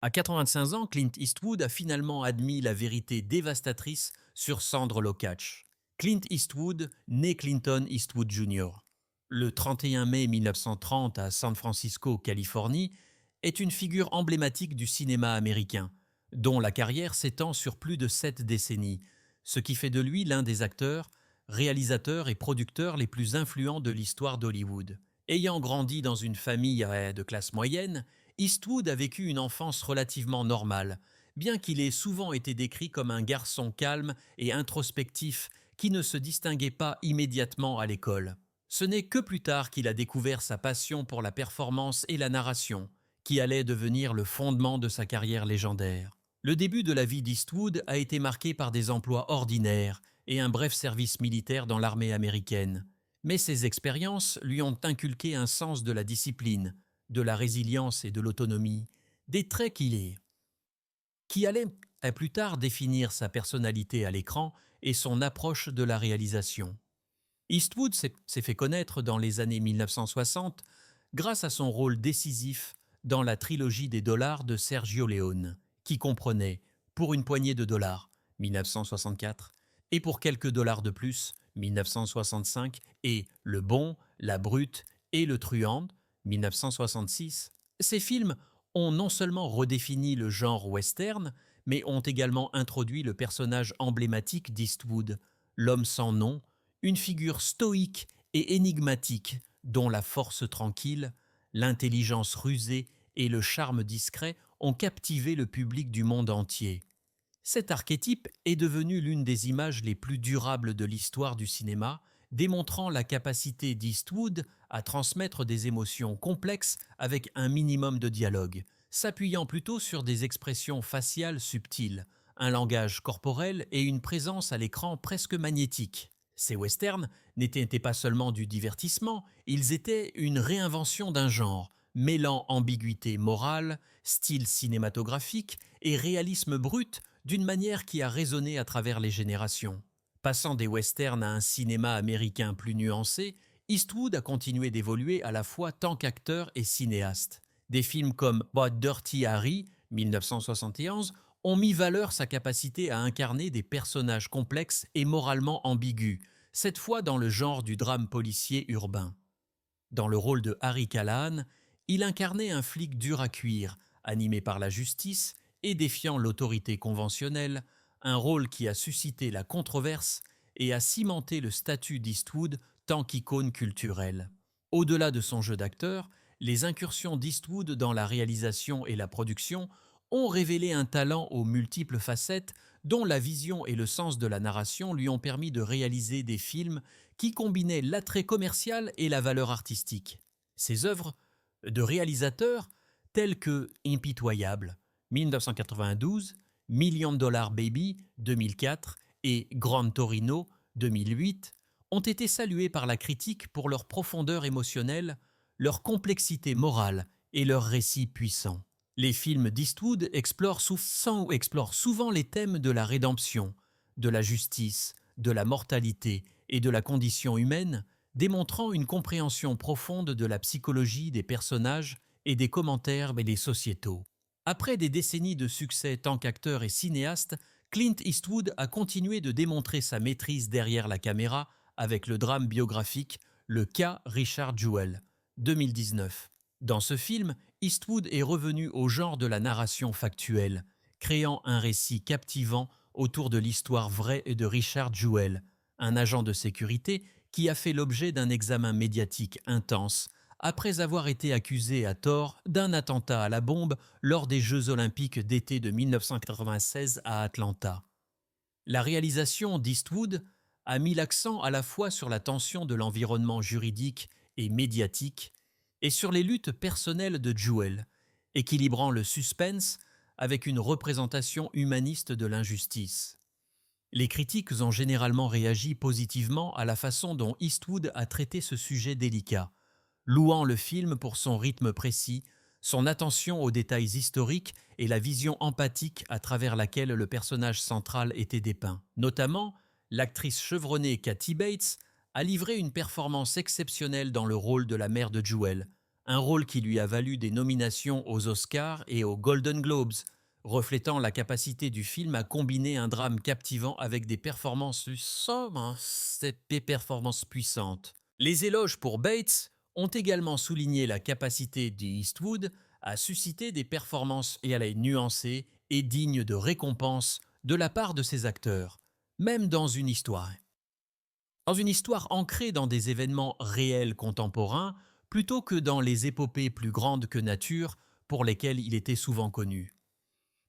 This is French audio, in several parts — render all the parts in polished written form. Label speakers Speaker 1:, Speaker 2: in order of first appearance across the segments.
Speaker 1: À 85 ans, Clint Eastwood a finalement admis la vérité dévastatrice sur Sandre Locatch. Clint Eastwood, né Clinton Eastwood Jr. Le 31 mai 1930 à San Francisco, Californie, est une figure emblématique du cinéma américain, dont la carrière s'étend sur plus de 7 décennies, ce qui fait de lui l'un des acteurs, réalisateurs et producteurs les plus influents de l'histoire d'Hollywood. Ayant grandi dans une famille de classe moyenne, Eastwood a vécu une enfance relativement normale, bien qu'il ait souvent été décrit comme un garçon calme et introspectif qui ne se distinguait pas immédiatement à l'école. Ce n'est que plus tard qu'il a découvert sa passion pour la performance et la narration, qui allait devenir le fondement de sa carrière légendaire. Le début de la vie d'Eastwood a été marqué par des emplois ordinaires et un bref service militaire dans l'armée américaine. Mais ces expériences lui ont inculqué un sens de la discipline, de la résilience et de l'autonomie, des traits qui allaient à plus tard définir sa personnalité à l'écran et son approche de la réalisation. Eastwood s'est fait connaître dans les années 1960 grâce à son rôle décisif dans la trilogie des dollars de Sergio Leone, qui comprenait Pour une poignée de dollars, 1964, et Pour quelques dollars de plus, 1965, et Le Bon, La Brute et Le Truand, 1966. Ces films ont non seulement redéfini le genre western, mais ont également introduit le personnage emblématique d'Eastwood, l'homme sans nom, une figure stoïque et énigmatique dont la force tranquille, l'intelligence rusée et le charme discret ont captivé le public du monde entier. Cet archétype est devenu l'une des images les plus durables de l'histoire du cinéma, démontrant la capacité d'Eastwood à transmettre des émotions complexes avec un minimum de dialogue, s'appuyant plutôt sur des expressions faciales subtiles, un langage corporel et une présence à l'écran presque magnétique. Ces westerns n'étaient pas seulement du divertissement, ils étaient une réinvention d'un genre, mêlant ambiguïté morale, style cinématographique et réalisme brut d'une manière qui a résonné à travers les générations. Passant des westerns à un cinéma américain plus nuancé, Eastwood a continué d'évoluer à la fois tant qu'acteur et cinéaste. Des films comme But Dirty Harry, 1971, ont mis valeur sa capacité à incarner des personnages complexes et moralement ambigus, cette fois dans le genre du drame policier urbain. Dans le rôle de Harry Callahan, il incarnait un flic dur à cuire, animé par la justice et défiant l'autorité conventionnelle, un rôle qui a suscité la controverse et a cimenté le statut d'Eastwood tant qu'icône culturelle. Au-delà de son jeu d'acteur, les incursions d'Eastwood dans la réalisation et la production ont révélé un talent aux multiples facettes dont la vision et le sens de la narration lui ont permis de réaliser des films qui combinaient l'attrait commercial et la valeur artistique. Ses œuvres de réalisateurs telles que Impitoyable, 1992, Million Dollar Baby, 2004 et Gran Torino, 2008, ont été saluées par la critique pour leur profondeur émotionnelle, leur complexité morale et leur récit puissant. Les films d'Eastwood explorent souvent les thèmes de la rédemption, de la justice, de la mortalité et de la condition humaine, démontrant une compréhension profonde de la psychologie des personnages et des commentaires et des sociétaux. Après des décennies de succès tant qu'acteur et cinéaste, Clint Eastwood a continué de démontrer sa maîtrise derrière la caméra avec le drame biographique Le cas Richard Jewell, 2019. Dans ce film, Eastwood est revenu au genre de la narration factuelle, créant un récit captivant autour de l'histoire vraie de Richard Jewell, un agent de sécurité qui a fait l'objet d'un examen médiatique intense après avoir été accusé à tort d'un attentat à la bombe lors des Jeux olympiques d'été de 1996 à Atlanta. La réalisation d'Eastwood a mis l'accent à la fois sur la tension de l'environnement juridique et médiatique et sur les luttes personnelles de Jewell, équilibrant le suspense avec une représentation humaniste de l'injustice. Les critiques ont généralement réagi positivement à la façon dont Eastwood a traité ce sujet délicat, louant le film pour son rythme précis, son attention aux détails historiques et la vision empathique à travers laquelle le personnage central était dépeint. Notamment, l'actrice chevronnée Kathy Bates a livré une performance exceptionnelle dans le rôle de la mère de Jewell, un rôle qui lui a valu des nominations aux Oscars et aux Golden Globes, reflétant la capacité du film à combiner un drame captivant avec des performances sobres, des performances puissantes. Les éloges pour Bates ont également souligné la capacité d'Eastwood à susciter des performances et à les nuancer et dignes de récompense de la part de ses acteurs, même dans une histoire. Dans une histoire ancrée dans des événements réels contemporains, plutôt que dans les épopées plus grandes que nature pour lesquelles il était souvent connu.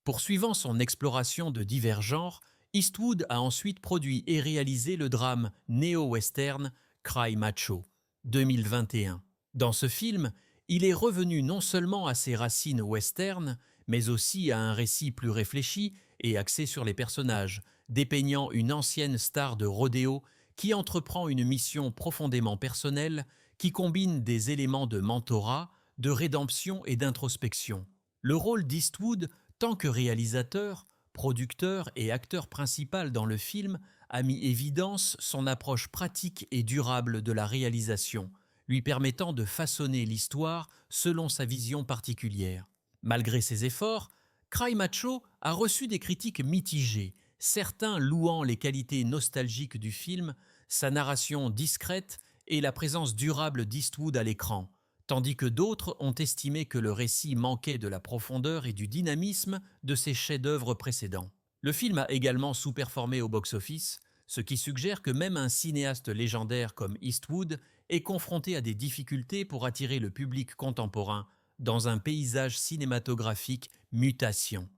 Speaker 1: Poursuivant son exploration de divers genres, Eastwood a ensuite produit et réalisé le drame néo-western Cry Macho, 2021. Dans ce film, il est revenu non seulement à ses racines western, mais aussi à un récit plus réfléchi et axé sur les personnages, dépeignant une ancienne star de rodéo qui entreprend une mission profondément personnelle qui combine des éléments de mentorat, de rédemption et d'introspection. Le rôle d'Eastwood, tant que réalisateur, producteur et acteur principal dans le film, a mis évidence son approche pratique et durable de la réalisation, lui permettant de façonner l'histoire selon sa vision particulière. Malgré ses efforts, Cry Macho a reçu des critiques mitigées, certains louant les qualités nostalgiques du film, sa narration discrète et la présence durable d'Eastwood à l'écran, tandis que d'autres ont estimé que le récit manquait de la profondeur et du dynamisme de ses chefs-d'œuvre précédents. Le film a également sous-performé au box-office, ce qui suggère que même un cinéaste légendaire comme Eastwood est confronté à des difficultés pour attirer le public contemporain dans un paysage cinématographique mutation.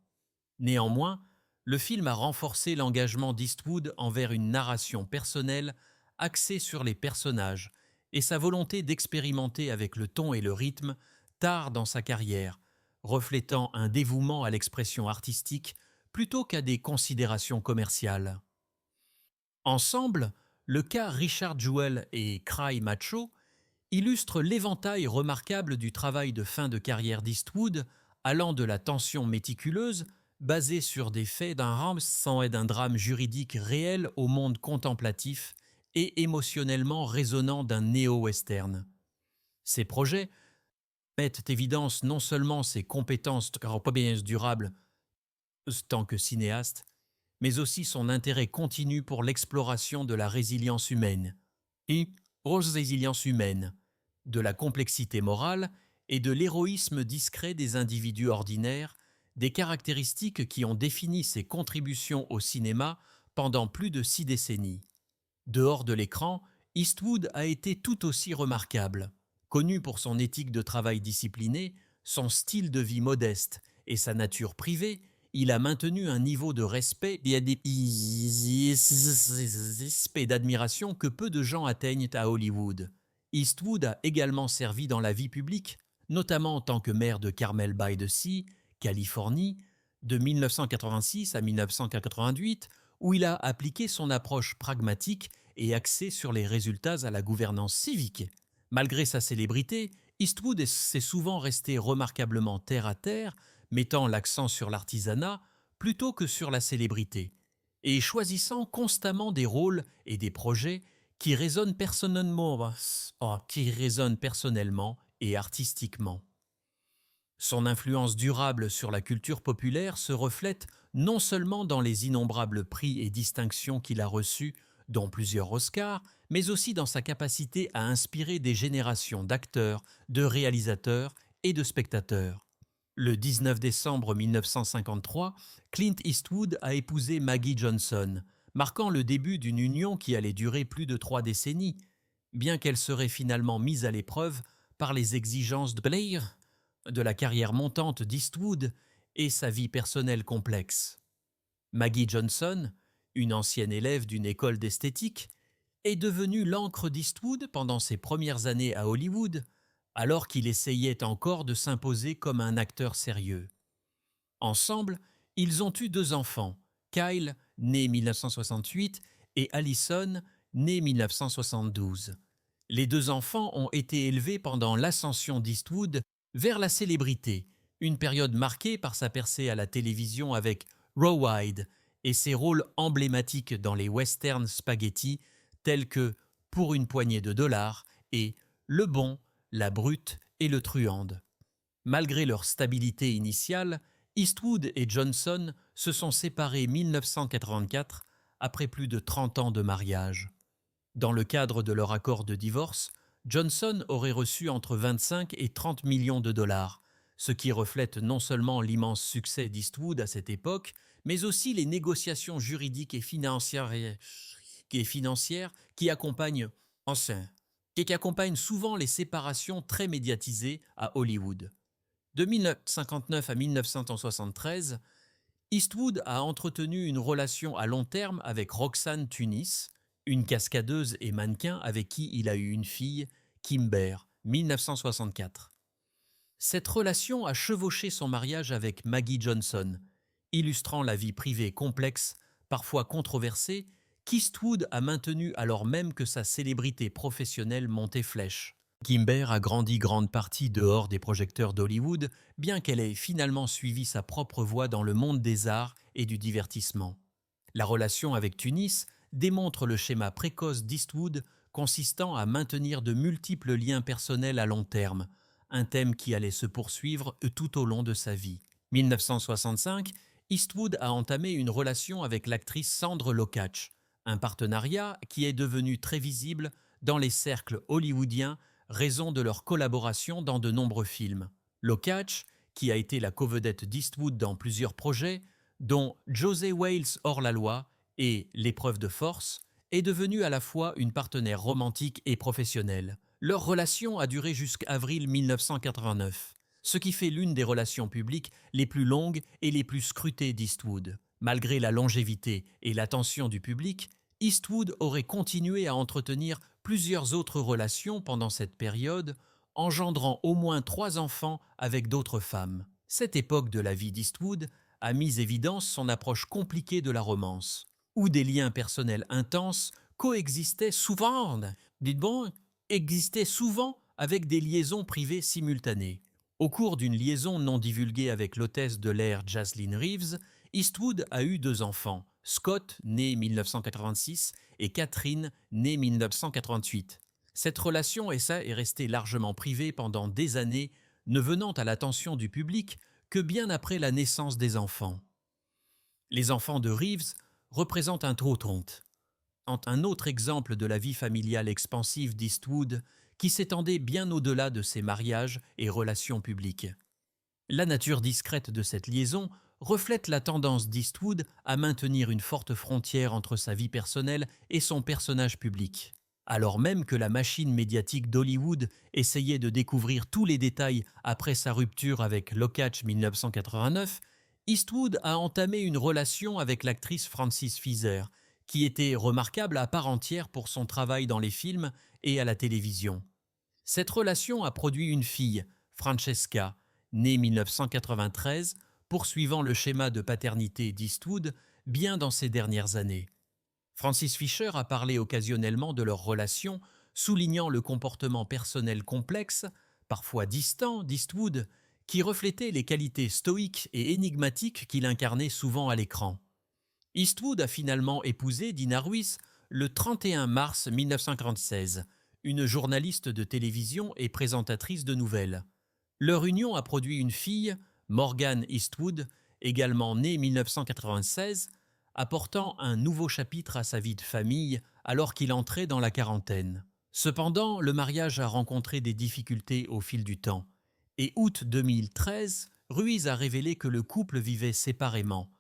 Speaker 1: Néanmoins, le film a renforcé l'engagement d'Eastwood envers une narration personnelle axée sur les personnages et sa volonté d'expérimenter avec le ton et le rythme tard dans sa carrière, reflétant un dévouement à l'expression artistique plutôt qu'à des considérations commerciales. Ensemble, le cas Richard Jewell et Cry Macho illustre l'éventail remarquable du travail de fin de carrière d'Eastwood, allant de la tension méticuleuse, basée sur des faits d'un rançon et d'un drame juridique réel au monde contemplatif et émotionnellement résonnant d'un néo-western. Ces projets mettent en évidence non seulement ses compétences durables tant que cinéaste, mais aussi son intérêt continu pour l'exploration de la résilience humaine. De la complexité morale et de l'héroïsme discret des individus ordinaires, des caractéristiques qui ont défini ses contributions au cinéma pendant plus de 6 décennies. Dehors de l'écran, Eastwood a été tout aussi remarquable. Connu pour son éthique de travail disciplinée, son style de vie modeste et sa nature privée, il a maintenu un niveau de respect et d'admiration que peu de gens atteignent à Hollywood. Eastwood a également servi dans la vie publique, notamment en tant que maire de Carmel by the Sea, Californie, de 1986 à 1988, où il a appliqué son approche pragmatique et axée sur les résultats à la gouvernance civique. Malgré sa célébrité, Eastwood s'est souvent resté remarquablement terre-à-terre, mettant l'accent sur l'artisanat plutôt que sur la célébrité, et choisissant constamment des rôles et des projets qui résonnent personnellement et artistiquement. Son influence durable sur la culture populaire se reflète non seulement dans les innombrables prix et distinctions qu'il a reçus, dont plusieurs Oscars, mais aussi dans sa capacité à inspirer des générations d'acteurs, de réalisateurs et de spectateurs. Le 19 décembre 1953, Clint Eastwood a épousé Maggie Johnson, marquant le début d'une union qui allait durer plus de 3 décennies, bien qu'elle serait finalement mise à l'épreuve par les exigences de la carrière montante d'Eastwood et sa vie personnelle complexe. Maggie Johnson, une ancienne élève d'une école d'esthétique, est devenue l'encre d'Eastwood pendant ses premières années à Hollywood, alors qu'il essayait encore de s'imposer comme un acteur sérieux. Ensemble, ils ont eu 2 enfants, Kyle, né 1968, et Allison, né 1972. Les 2 enfants ont été élevés pendant l'ascension d'Eastwood vers la célébrité, une période marquée par sa percée à la télévision avec Raw Wide et ses rôles emblématiques dans les westerns spaghetti tels que Pour une poignée de dollars et Le Bon, la Brute et le truande. Malgré leur stabilité initiale, Eastwood et Johnson se sont séparés 1984 après plus de 30 ans de mariage. Dans le cadre de leur accord de divorce, Johnson aurait reçu entre 25 et 30 millions de dollars, ce qui reflète non seulement l'immense succès d'Eastwood à cette époque, mais aussi les négociations juridiques et financières qui accompagnent, qui accompagnent souvent les séparations très médiatisées à Hollywood. De 1959 à 1973, Eastwood a entretenu une relation à long terme avec Roxanne Tunis, une cascadeuse et mannequin avec qui il a eu une fille, Kimber, 1964. Cette relation a chevauché son mariage avec Maggie Johnson, illustrant la vie privée complexe, parfois controversée, qu'Eastwood a maintenue alors même que sa célébrité professionnelle montait flèche. Kimber a grandi grande partie dehors des projecteurs d'Hollywood, bien qu'elle ait finalement suivi sa propre voie dans le monde des arts et du divertissement. La relation avec Tunis démontre le schéma précoce d'Eastwood consistant à maintenir de multiples liens personnels à long terme, un thème qui allait se poursuivre tout au long de sa vie. 1965, Eastwood a entamé une relation avec l'actrice Sandre Lokach, un partenariat qui est devenu très visible dans les cercles hollywoodiens, raison de leur collaboration dans de nombreux films. Lokach, qui a été la covedette d'Eastwood dans plusieurs projets, dont José Wales hors la loi et L'épreuve de force, est devenue à la fois une partenaire romantique et professionnelle. Leur relation a duré jusqu'à avril 1989, ce qui fait l'une des relations publiques les plus longues et les plus scrutées d'Eastwood. Malgré la longévité et l'attention du public, Eastwood aurait continué à entretenir plusieurs autres relations pendant cette période, engendrant au moins 3 enfants avec d'autres femmes. Cette époque de la vie d'Eastwood a mis évidence son approche compliquée de la romance, où des liens personnels intenses coexistaient souvent, existaient souvent avec des liaisons privées simultanées. Au cours d'une liaison non divulguée avec l'hôtesse de l'air Jaslyn Reeves, Eastwood a eu 2 enfants, Scott, né 1986, et Catherine, née 1988. Cette relation est restée largement privée pendant des années, ne venant à l'attention du public que bien après la naissance des enfants. Les enfants de Reeves représentent un autre exemple de la vie familiale expansive d'Eastwood qui s'étendait bien au-delà de ses mariages et relations publiques. La nature discrète de cette liaison reflète la tendance d'Eastwood à maintenir une forte frontière entre sa vie personnelle et son personnage public. Alors même que la machine médiatique d'Hollywood essayait de découvrir tous les détails après sa rupture avec Lokach 1989, Eastwood a entamé une relation avec l'actrice Frances Feather, qui était remarquable à part entière pour son travail dans les films et à la télévision. Cette relation a produit une fille, Francesca, née 1993, poursuivant le schéma de paternité d'Eastwood bien dans ses dernières années. Frances Fisher a parlé occasionnellement de leur relation, soulignant le comportement personnel complexe, parfois distant, d'Eastwood, qui reflétait les qualités stoïques et énigmatiques qu'il incarnait souvent à l'écran. Eastwood a finalement épousé Dina Ruiz le 31 mars 1996, une journaliste de télévision et présentatrice de nouvelles. Leur union a produit une fille, Morgan Eastwood, également née 1996, apportant un nouveau chapitre à sa vie de famille alors qu'il entrait dans la quarantaine. Cependant, le mariage a rencontré des difficultés au fil du temps, et août 2013, Ruiz a révélé que le couple vivait séparément,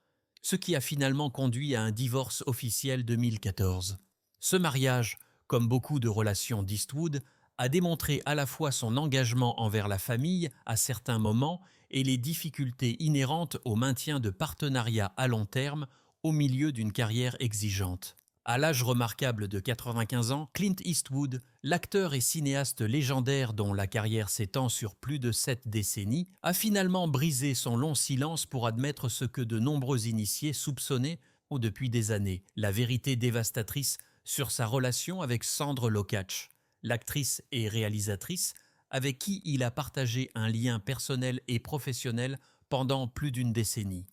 Speaker 1: ce qui a finalement conduit à un divorce officiel 2014. Ce mariage, comme beaucoup de relations d'Eastwood, a démontré à la fois son engagement envers la famille à certains moments et les difficultés inhérentes au maintien de partenariats à long terme au milieu d'une carrière exigeante. À l'âge remarquable de 95 ans, Clint Eastwood, l'acteur et cinéaste légendaire dont la carrière s'étend sur plus de 7 décennies, a finalement brisé son long silence pour admettre ce que de nombreux initiés soupçonnaient depuis des années, la vérité dévastatrice sur sa relation avec Sandre Lokach, l'actrice et réalisatrice avec qui il a partagé un lien personnel et professionnel pendant plus d'une décennie.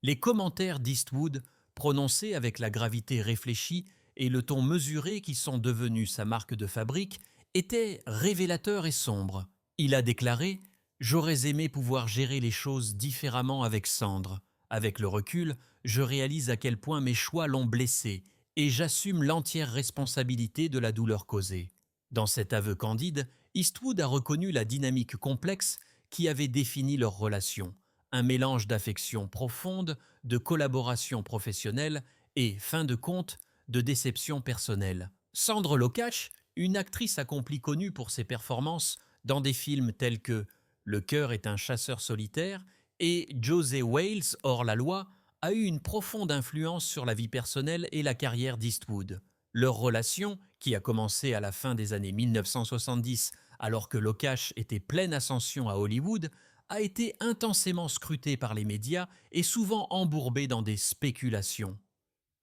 Speaker 1: Les commentaires d'Eastwood, prononcés avec la gravité réfléchie et le ton mesuré qui sont devenus sa marque de fabrique, étaient révélateurs et sombres. Il a déclaré : « J'aurais aimé pouvoir gérer les choses différemment avec Sandre. Avec le recul, je réalise à quel point mes choix l'ont blessé et j'assume l'entière responsabilité de la douleur causée. » Dans cet aveu candide, Eastwood a reconnu la dynamique complexe qui avait défini leur relation, un mélange d'affection profonde, de collaboration professionnelle et, fin de compte, de déception personnelle. Sandre Locash, une actrice accomplie connue pour ses performances dans des films tels que Le cœur est un chasseur solitaire et José Wales hors la loi, a eu une profonde influence sur la vie personnelle et la carrière d'Eastwood. Leur relation, qui a commencé à la fin des années 1970 alors que Locash était pleine ascension à Hollywood, a été intensément scrutée par les médias et souvent embourbée dans des spéculations.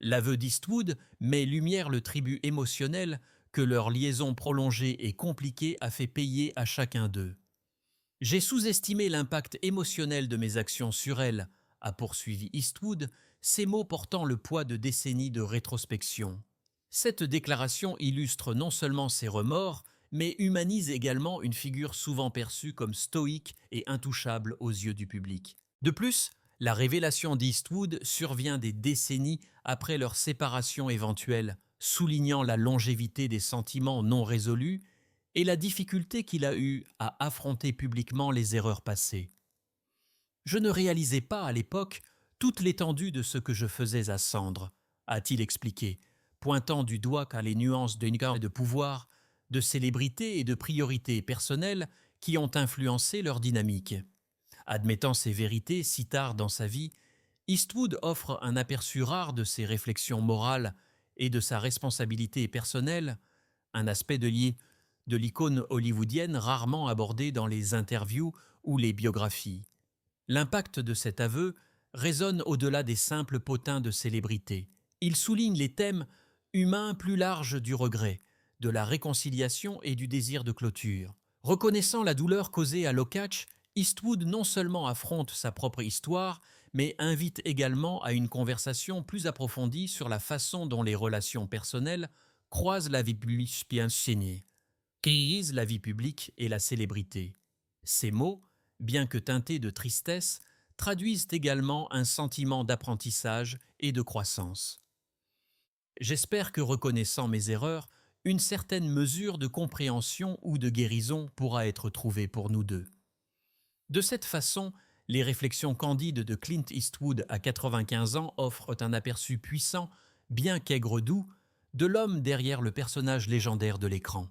Speaker 1: L'aveu d'Eastwood met lumière le tribut émotionnel que leur liaison prolongée et compliquée a fait payer à chacun d'eux. « J'ai sous-estimé l'impact émotionnel de mes actions sur elle », a poursuivi Eastwood, ces mots portant le poids de décennies de rétrospection. Cette déclaration illustre non seulement ses remords, mais humanise également une figure souvent perçue comme stoïque et intouchable aux yeux du public. De plus, la révélation d'Eastwood survient des décennies après leur séparation éventuelle, soulignant la longévité des sentiments non résolus et la difficulté qu'il a eue à affronter publiquement les erreurs passées. « Je ne réalisais pas à l'époque toute l'étendue de ce que je faisais à Sandre », a-t-il expliqué, pointant du doigt car les nuances de pouvoir, de célébrité et de priorité personnelle qui ont influencé leur dynamique. Admettant ces vérités si tard dans sa vie, Eastwood offre un aperçu rare de ses réflexions morales et de sa responsabilité personnelle, un aspect de l'icône hollywoodienne rarement abordé dans les interviews ou les biographies. L'impact de cet aveu résonne au-delà des simples potins de célébrité. Il souligne les thèmes humains plus larges du regret, de la réconciliation et du désir de clôture. Reconnaissant la douleur causée à Locash, Eastwood non seulement affronte sa propre histoire, mais invite également à une conversation plus approfondie sur la façon dont les relations personnelles croisent la vie publique la vie publique et la célébrité. Ces mots, bien que teintés de tristesse, traduisent également un sentiment d'apprentissage et de croissance. J'espère que, reconnaissant mes erreurs, une certaine mesure de compréhension ou de guérison pourra être trouvée pour nous deux. De cette façon, les réflexions candides de Clint Eastwood à 95 ans offrent un aperçu puissant, bien qu'aigre-doux, de l'homme derrière le personnage légendaire de l'écran.